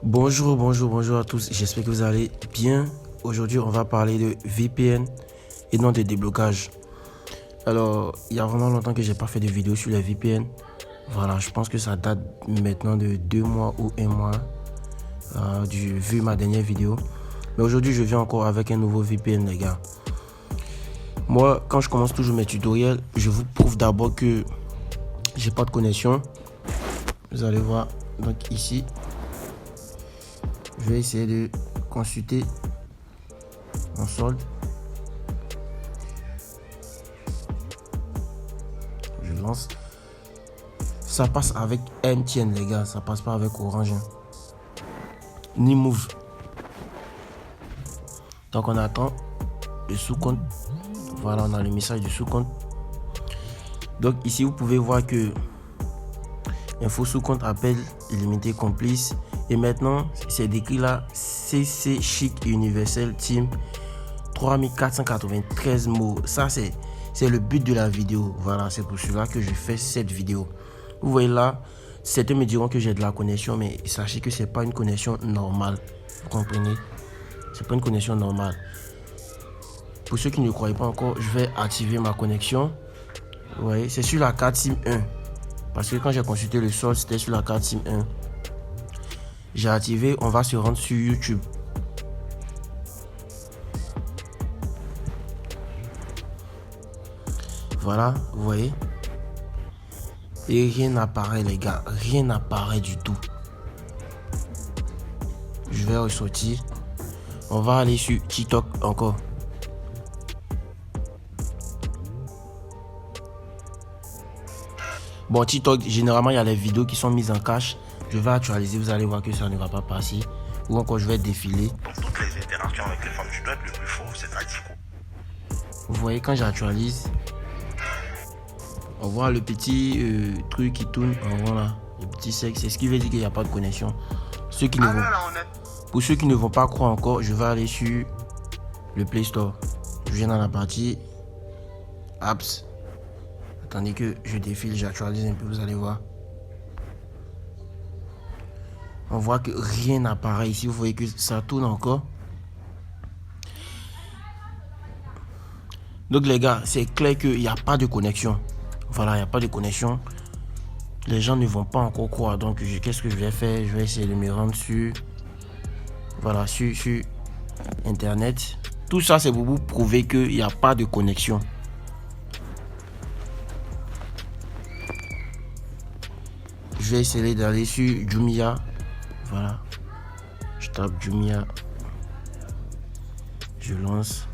Bonjour à tous, j'espère que vous allez bien. Aujourd'hui, on va parler de VPN et non de déblocage. Alors, il y a vraiment longtemps que j'ai pas fait de vidéo sur les VPN. Voilà, je pense que ça date maintenant de 2 mois ou 1 mois vu ma dernière vidéo. Mais aujourd'hui, je viens encore avec un nouveau VPN, les gars. Moi, quand je commence toujours mes tutoriels, je vous prouve d'abord que j'ai pas de connexion. Vous allez voir, donc ici, je vais essayer de consulter mon solde. Je lance. Ça passe avec MTN, les gars, ça passe pas avec Orange, ni Move. Donc on attend le sous-compte. Voilà, on a le message du sous-compte. Donc ici vous pouvez voir que info sous-compte appel illimité complice. Et maintenant c'est décrit là CC Chic Universel Team 3493 mots. Ça c'est le but de la vidéo. Voilà, c'est pour cela que je fais cette vidéo. Vous voyez là, certains me diront que j'ai de la connexion, mais sachez que c'est pas une connexion normale. Vous comprenez? C'est pas une connexion normale. Pour ceux qui ne croient pas encore, je vais activer ma connexion. Vous voyez, c'est sur la carte SIM 1. Parce que quand j'ai consulté le solde, c'était sur la carte SIM 1. J'ai activé, on va se rendre sur YouTube. Voilà, vous voyez. Et rien n'apparaît, les gars. Rien n'apparaît du tout. Je vais ressortir. On va aller sur TikTok encore. Bon, TikTok, généralement, il y a les vidéos qui sont mises en cache. Je vais actualiser, vous allez voir que ça ne va pas passer. Ou encore, je vais défiler. Toutes les interactions avec les femmes, tu dois être le plus fort, c'est-à-dire quoi? Vous voyez, quand j'actualise, on voit le petit truc qui tourne en rond là. Le petit sexe, c'est ce qui veut dire qu'il n'y a pas de connexion. Pour ceux qui ne vont pas croire encore, je vais aller sur le Play Store. Je viens dans la partie Apps. Attendez que je défile, j'actualise un peu, vous allez voir. On voit que rien n'apparaît ici. Vous voyez que ça tourne encore. Donc les gars, c'est clair qu'il n'y a pas de connexion. Voilà, il n'y a pas de connexion. Les gens ne vont pas encore croire. Donc qu'est-ce que je vais faire? Je vais essayer de me rendre sur... Voilà, sur Internet. Tout ça, c'est pour vous prouver qu'il n'y a pas de connexion. Je vais essayer d'aller sur Jumia. Voilà. Je tape Jumia. Je lance.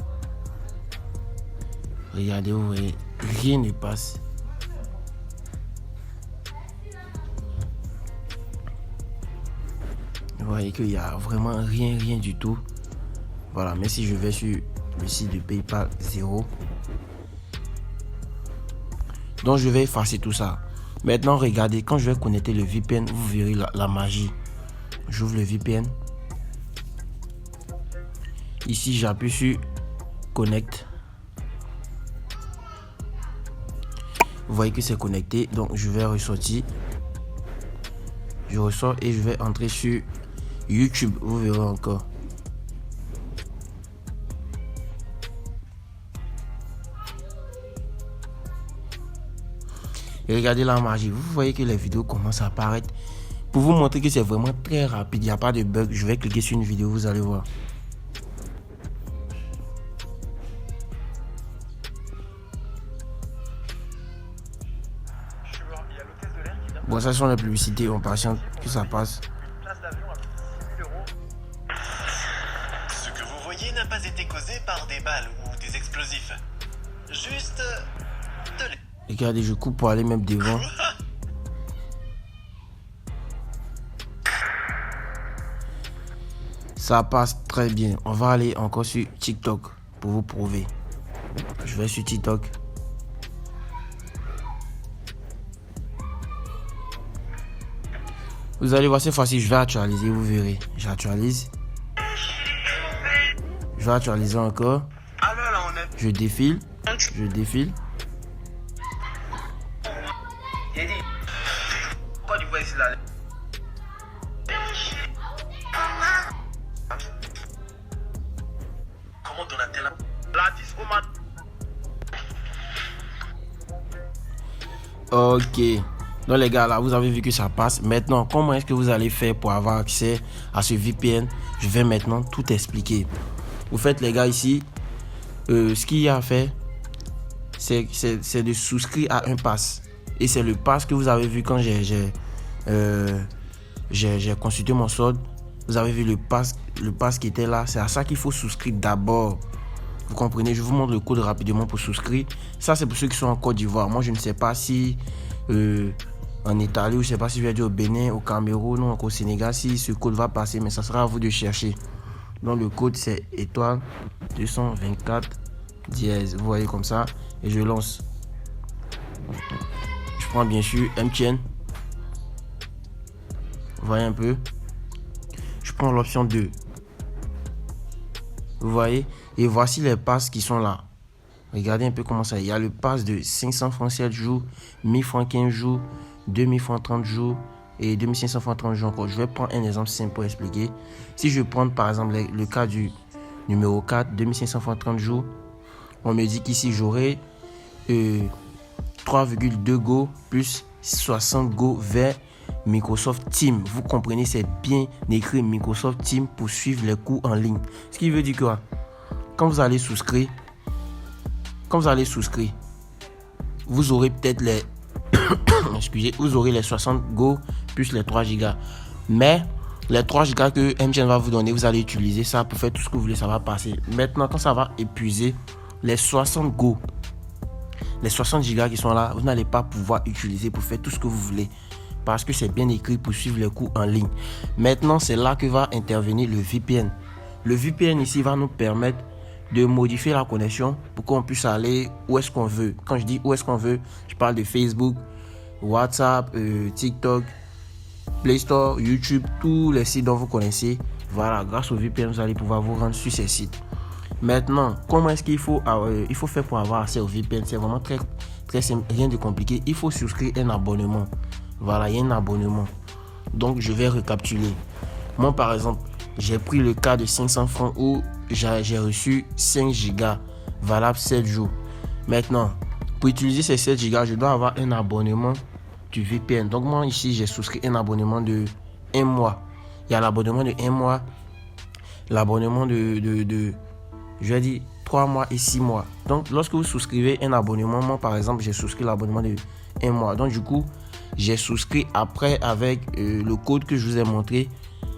Regardez, vous voyez, rien ne passe. Vous voyez qu'il n'y a vraiment rien du tout. Voilà, mais si je vais sur le site de PayPal, 0. Donc je vais effacer tout ça. Maintenant, regardez, quand je vais connecter le VPN, vous verrez la magie. J'ouvre le VPN. Ici, j'appuie sur Connect. Vous voyez que c'est connecté. Donc, je vais ressortir. Je ressors et je vais entrer sur YouTube. Vous verrez encore. Et regardez la magie. Vous voyez que les vidéos commencent à apparaître. Pour vous montrer que c'est vraiment très rapide, il n'y a pas de bug. Je vais cliquer sur une vidéo, vous allez voir. Bon, ça sont les publicités, on patiente que ça passe. Ce que vous voyez n'a pas été causé par des balles ou des explosifs. Juste de l'air. Regardez, je coupe pour aller même devant. Ça passe très bien. On va aller encore sur TikTok pour vous prouver. Je vais sur TikTok. Vous allez voir, cette fois-ci, je vais actualiser, vous verrez. J'actualise. Je vais actualiser encore. Je défile. Je défile. Donatella. L'artiste Omar. Ok. Donc les gars, là, vous avez vu que ça passe. Maintenant, comment est-ce que vous allez faire pour avoir accès à ce VPN? Je vais maintenant tout expliquer. Vous faites les gars ici, ce qu'il y a à faire, c'est de souscrire à un pass. Et c'est le pass que vous avez vu quand j'ai consulté mon solde. Vous avez vu le pass qui était là. C'est à ça qu'il faut souscrire d'abord. Vous comprenez? Je vous montre le code rapidement pour souscrire. Ça, c'est pour ceux qui sont en Côte d'Ivoire. Moi, je ne sais pas si en Italie, ou je ne sais pas si je vais dire au Bénin, au Cameroun ou au Sénégal, si ce code va passer. Mais ça sera à vous de chercher. Donc, le code, c'est étoile 224 dièse. Vous voyez comme ça. Et je lance. Je prends bien sûr MTN. Vous voyez un peu. Je prends l'option 2. Vous voyez. Et voici les passes qui sont là. Regardez un peu comment ça. Il y a le pass de 500 francs 7 jours, 1000 francs 15 jours, 2000 francs 30 jours et 2500 francs 30 jours encore. Je vais prendre un exemple simple pour expliquer. Si je prends par exemple le cas du numéro 4, 2500 francs 30 jours, on me dit qu'ici j'aurai 3,2 Go plus 60 Go vers Microsoft Teams. Vous comprenez, c'est bien écrit Microsoft Teams pour suivre les cours en ligne. Ce qui veut dire quoi? Quand vous allez souscrire, vous aurez peut-être les vous aurez les 60 Go plus les 3 Go. Mais les 3 Go que MTN va vous donner, vous allez utiliser ça pour faire tout ce que vous voulez, ça va passer. Maintenant, quand ça va épuiser, les 60 Go, les 60 Go qui sont là, vous n'allez pas pouvoir utiliser pour faire tout ce que vous voulez. Parce que c'est bien écrit pour suivre les cours en ligne. Maintenant, c'est là que va intervenir le VPN. Le VPN ici va nous permettre de modifier la connexion pour qu'on puisse aller où est-ce qu'on veut. Quand je dis où est-ce qu'on veut, je parle de Facebook, WhatsApp, TikTok, Play Store, YouTube, tous les sites dont vous connaissez. Voilà, grâce au VPN, vous allez pouvoir vous rendre sur ces sites. Maintenant, comment est-ce qu'il faut faire pour avoir accès au VPN? C'est vraiment très, très simple, rien de compliqué. Il faut souscrire un abonnement. Voilà, il y a un abonnement. Donc, je vais récapituler. Moi, par exemple, j'ai pris le cas de 500 francs où j'ai reçu 5 gigas valable 7 jours. Maintenant, pour utiliser ces 7 gigas, je dois avoir un abonnement du VPN. Donc, moi, ici, j'ai souscrit un abonnement de 1 mois. Il y a l'abonnement de 1 mois, l'abonnement de je vais dire 3 mois et 6 mois. Donc, lorsque vous souscrivez un abonnement, moi, par exemple, j'ai souscrit l'abonnement de 1 mois. Donc, du coup, j'ai souscrit après avec le code que je vous ai montré.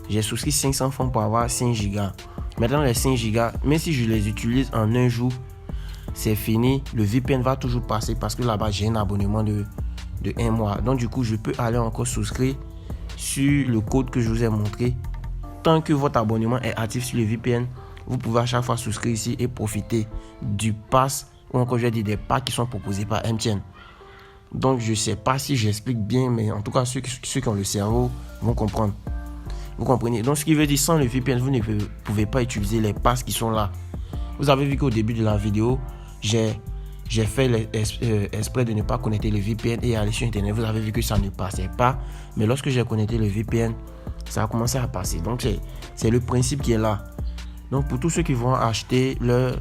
J'ai souscrit 500 francs pour avoir 5 gigas. Maintenant, les 5 gigas, même si je les utilise en un jour, c'est fini. Le VPN va toujours passer parce que là-bas, j'ai un abonnement de 1 mois. Donc, du coup, je peux aller encore souscrire sur le code que je vous ai montré. Tant que votre abonnement est actif sur le VPN, vous pouvez à chaque fois souscrire ici et profiter du pass ou encore, je vais dire, des packs qui sont proposés par MTN. Donc, je ne sais pas si j'explique bien, mais en tout cas, ceux qui ont le cerveau vont comprendre. Vous comprenez? Donc, ce qui veut dire, sans le VPN, vous ne pouvez pas utiliser les passes qui sont là. Vous avez vu qu'au début de la vidéo, j'ai fait exprès de ne pas connecter le VPN et aller sur Internet. Vous avez vu que ça ne passait pas. Mais lorsque j'ai connecté le VPN, ça a commencé à passer. Donc, c'est le principe qui est là. Donc, pour tous ceux qui vont acheter leur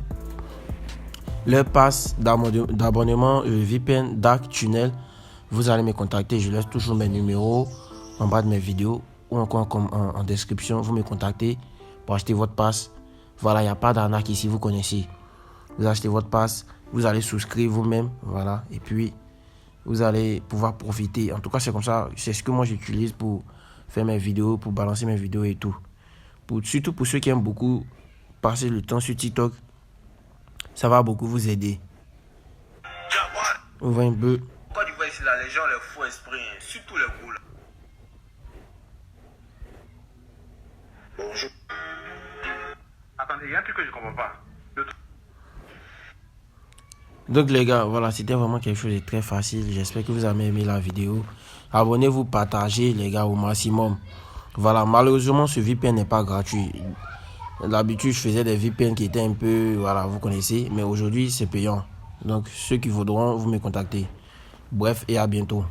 pass d'abonnement VPN Dark Tunnel, vous allez me contacter. Je laisse toujours mes numéros en bas de mes vidéos ou encore en description. Vous me contactez pour acheter votre pass. Voilà, il n'y a pas d'arnaque ici, vous connaissez. Vous achetez votre pass, vous allez souscrire vous-même. Voilà, et puis vous allez pouvoir profiter. En tout cas, c'est comme ça. C'est ce que moi j'utilise pour faire mes vidéos, pour balancer mes vidéos et tout. Surtout pour ceux qui aiment beaucoup passer le temps sur TikTok, ça va beaucoup vous aider. On voit un peu. Quand tu vois ici là, les gens les faux esprits, surtout les gros là. Bonjour. Attendez, il y a un truc que je comprends pas. Donc les gars, voilà, c'était vraiment quelque chose de très facile. J'espère que vous avez aimé la vidéo. Abonnez-vous, partagez les gars au maximum. Voilà, malheureusement ce VPN n'est pas gratuit. D'habitude je faisais des VPN qui étaient un peu, voilà, vous connaissez. Mais aujourd'hui c'est payant. Donc ceux qui voudront, vous me contactez. Bref, et à bientôt.